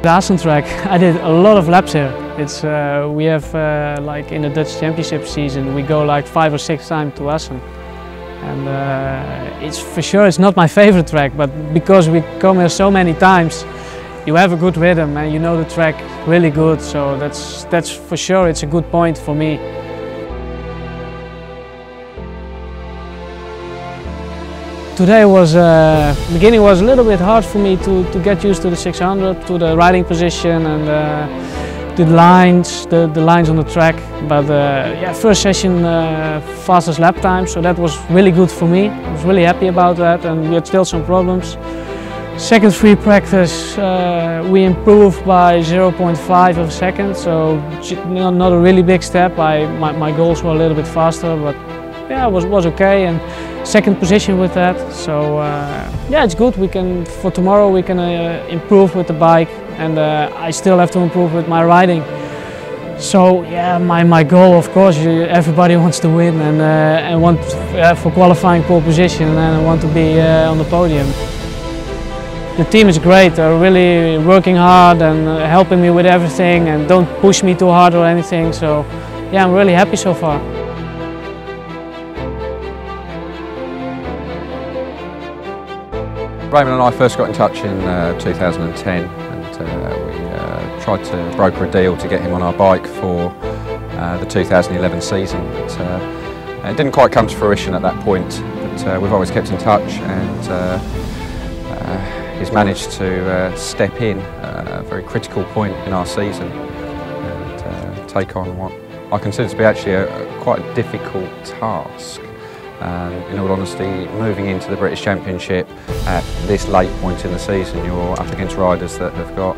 The Assen track, I did a lot of laps here. It's we have like in the Dutch Championship season, we go like 5 or 6 times to Assen, and it's for sure it's not my favorite track, but because we come here so many times, you have a good rhythm and you know the track really good. So that's for sure it's a good point for me. Today was, beginning was a little bit hard for me to get used to the 600, to the riding position and the lines on the track. But yeah, first session fastest lap time, so that was really good for me. I was really happy about that, and we had still some problems. Second free practice, we improved by 0.5 of a second, so not a really big step. My goals were a little bit faster, but yeah, it was okay. And second position with that, so yeah, it's good. For tomorrow we can improve with the bike, and I still have to improve with my riding. So yeah, my goal, of course, everybody wants to win and want for qualifying pole position, and want to be on the podium. The team is great. They're really working hard and helping me with everything, and don't push me too hard or anything. So yeah, I'm really happy so far. Raymond and I first got in touch in 2010, and we tried to broker a deal to get him on our bike for the 2011 season. But, it didn't quite come to fruition at that point, but we've always kept in touch, and he's managed to step in a very critical point in our season and take on what I consider to be actually quite a difficult task. In all honesty, moving into the British Championship at this late point in the season, you're up against riders that have got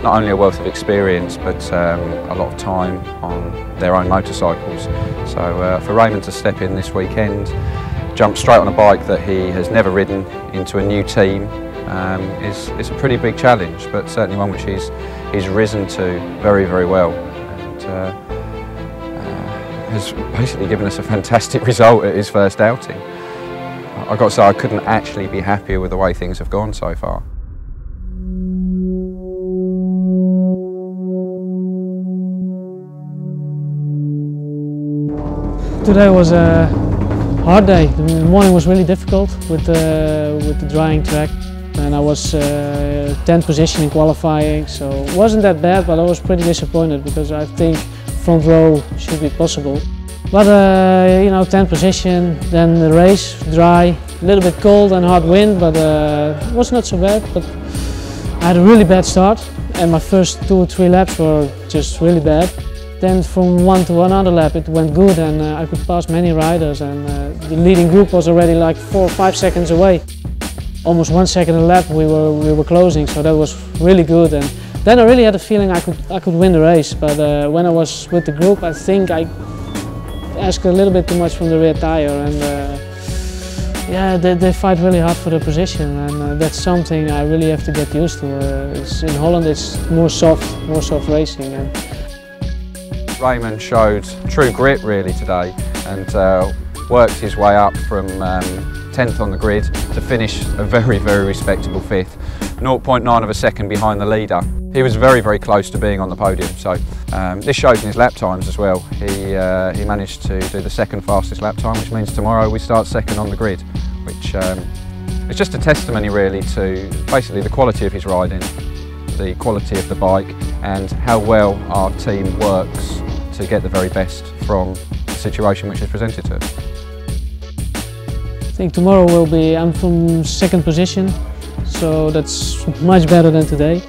not only a wealth of experience, but a lot of time on their own motorcycles. So for Raymond to step in this weekend, jump straight on a bike that he has never ridden into a new team, is a pretty big challenge, but certainly one which he's risen to very, very well. And, has basically given us a fantastic result at his first outing. I've got to say, I couldn't actually be happier with the way things have gone so far. Today was a hard day. The morning was really difficult with the drying track, and I was 10th position in qualifying, so it wasn't that bad, but I was pretty disappointed because I think front row should be possible. But you know, 10th position, then the race, dry, a little bit cold and hard wind, but it was not so bad. But I had a really bad start, and my first 2 or 3 laps were just really bad. Then from one to another lap it went good, and I could pass many riders, and the leading group was already like 4 or 5 seconds away. Almost 1 second a lap we were closing, so that was really good. And then I really had a feeling I could win the race, but when I was with the group, I think I asked a little bit too much from the rear tire, and yeah, they fight really hard for the position, and that's something I really have to get used to. In Holland it's more soft racing. Raymond showed true grit really today, and worked his way up from 10th on the grid to finish a very, very respectable 5th, 0.9 of a second behind the leader. He was very, very close to being on the podium, so this shows in his lap times as well. He managed to do the second fastest lap time, which means tomorrow we start second on the grid, which is just a testimony really to basically the quality of his riding, the quality of the bike, and how well our team works to get the very best from the situation which is presented to us. I think tomorrow I'm from 2nd position, so that's much better than today.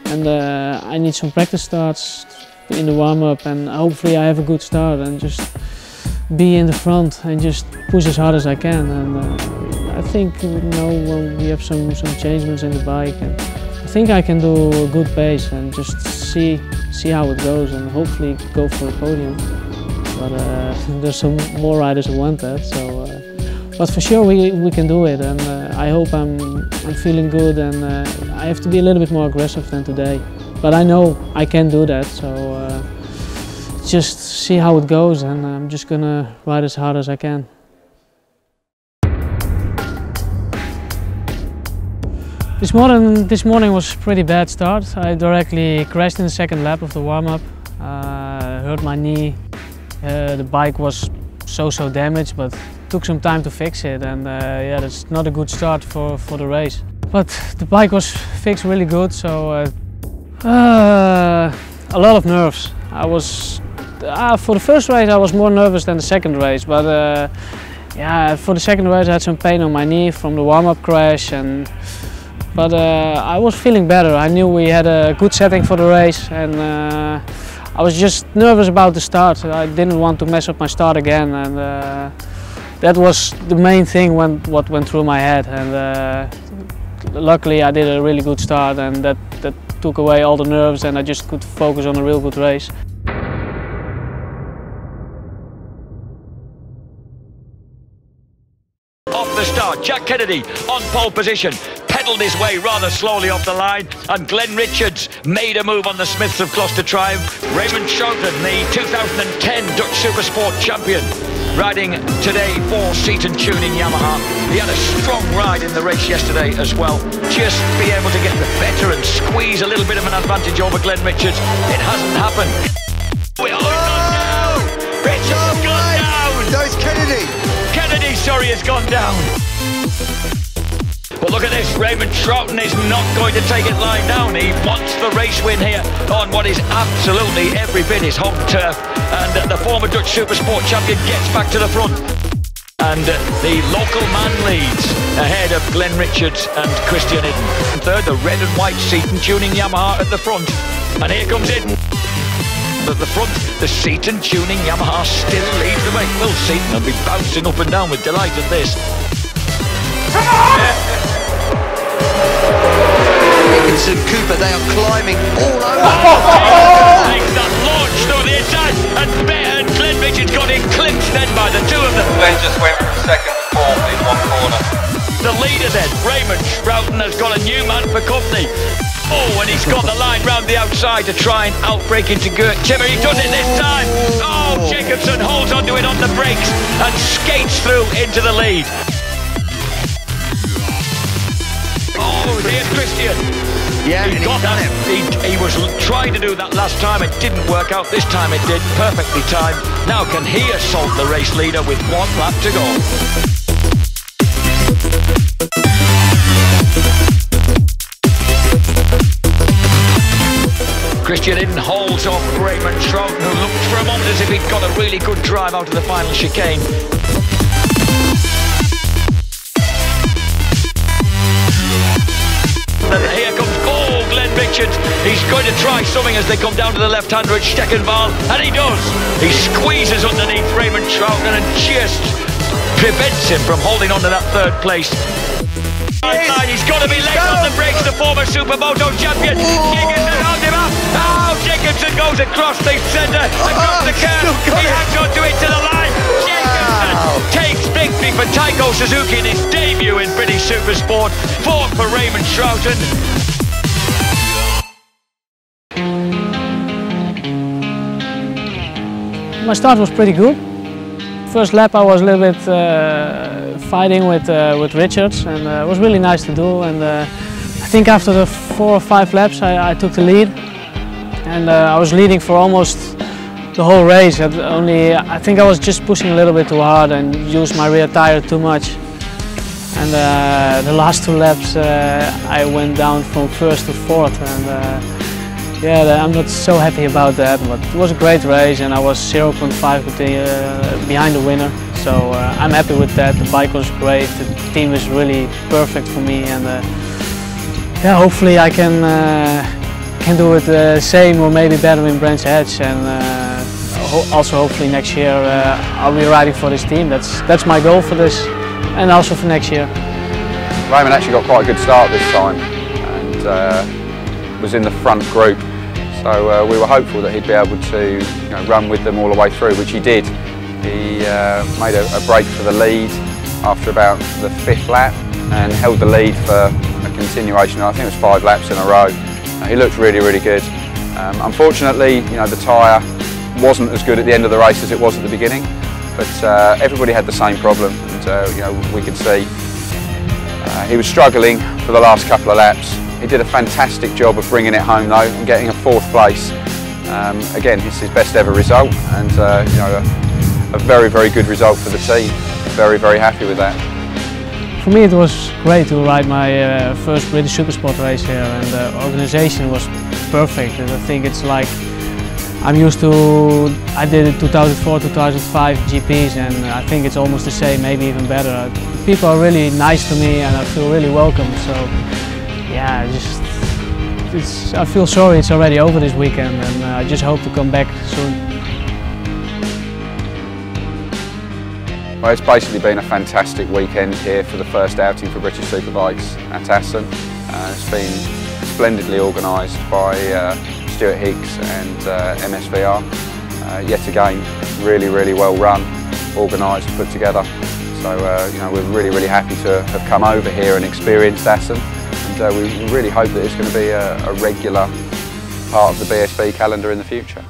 And I need some practice starts in the warm-up, and hopefully I have a good start and just be in the front and just push as hard as I can. And I think, you know, when we have some changements in the bike, and I think I can do a good pace and just see how it goes, and hopefully go for a podium. But there's some more riders who want that, so. But for sure we can do it, and I hope I'm feeling good, and I have to be a little bit more aggressive than today. But I know I can do that, so just see how it goes, and I'm just gonna ride as hard as I can. This morning was a pretty bad start. I directly crashed in the second lap of the warm-up, hurt my knee. The bike was so damaged, but took some time to fix it, and yeah, that's not a good start for the race. But the bike was fixed really good, so a lot of nerves. I was for the first race I was more nervous than the second race, but yeah, for the second race I had some pain on my knee from the warm-up crash, but I was feeling better. I knew we had a good setting for the race, and I was just nervous about the start. I didn't want to mess up my start again, and that was the main thing what went through my head. And luckily I did a really good start, and that took away all the nerves, and I just could focus on a real good race. Off the start, Jack Kennedy on pole position, pedalled his way rather slowly off the line, and Glenn Richards made a move on the Smiths of Gloucester Triumph. Raymond Schouten, the 2010 Dutch Supersport champion, riding today for Seton Tuning Yamaha. He had a strong ride in the race yesterday as well. Just be able to get the better and squeeze a little bit of an advantage over Glenn Richards. It hasn't happened. Richards has gone down! No, it's Kennedy! Kennedy, sorry, has gone down. But look at this, Raymond Schouten is not going to take it lying down. He wants the race win here on what is absolutely every bit his home turf. And the former Dutch Supersport champion gets back to the front. And the local man leads ahead of Glenn Richards and Christian Idden. Third, the red and white Seton Tuning Yamaha at the front. And here comes Idden. At the front, the Seton Tuning Yamaha still leads the way. Well, Seton will be bouncing up and down with delight at this. Dickinson, Cooper, they are climbing all over. Makes that launch through the inside, and Glenn Richards got in clinched then by the two of them. Glenn just went from second to fourth in one corner. The leader then, Raymond Schouten, has got a new man for company. Oh, and he's got the line round the outside to try and outbreak into Gert Timmer. He does it this time. Oh, Jacobson holds onto it on the brakes and skates through into the lead. Oh, here's Christian. Yeah, he got that. He was trying to do that last time. It didn't work out. This time it did. Perfectly timed. Now can he assault the race leader with one lap to go? Christian Idden holds off Raymond Schouten, who looked for a moment as if he'd got a really good drive out of the final chicane. And here comes, Glenn Richards. He's going to try something as they come down to the left-hander at Steckenval, and he does. He squeezes underneath Raymond Schouten and just prevents him from holding on to that third place. He's got to be late on the brakes, the former Supermoto champion. Jacobson on him up. Oh, Jacobson goes across the centre, across the curve. He hangs on to it to the line. Jacobson takes victory for Taiko Suzuki in his debut in British Supersport. Fourth for Raymond Schouten. My start was pretty good. First lap I was a little bit fighting with Richards, and it was really nice to do. And I think after the 4 or 5 laps I took the lead, and I was leading for almost the whole race. I think I was just pushing a little bit too hard and used my rear tire too much. And the last 2 laps I went down from 1st to 4th, and yeah, I'm not so happy about that, but it was a great race, and I was 0.5 behind the winner, so I'm happy with that. The bike was great, the team is really perfect for me, and yeah, hopefully I can do it the same or maybe better in Brands Hatch, and also hopefully next year I'll be riding for this team. That's my goal for this, and also for next year. Raymond actually got quite a good start this time, and was in the front group. So we were hopeful that he'd be able to run with them all the way through, which he did. He made a break for the lead after about the 5th lap and held the lead for a continuation. I think it was 5 laps in a row. He looked really, really good. Unfortunately, the tyre wasn't as good at the end of the race as it was at the beginning, but everybody had the same problem, and we could see He was struggling for the last couple of laps. He did a fantastic job of bringing it home though and getting a 4th place. Again, it's his best ever result, and you know, a very, very good result for the team. Very, very happy with that. For me it was great to ride my first British Supersport race here, and the organisation was perfect. And I think it's like I'm used to, I did it 2004, 2005 GPs, and I think it's almost the same, maybe even better. People are really nice to me and I feel really welcome, so yeah, I feel sorry it's already over this weekend, and I just hope to come back soon. Well, it's basically been a fantastic weekend here for the first outing for British Superbikes at Assen. It's been splendidly organised by Stuart Higgs and MSVR. Yet again, really, really well run, organised, put together. So you know, we're really, really happy to have come over here and experienced Assen. And we really hope that it's going to be a regular part of the BSB calendar in the future.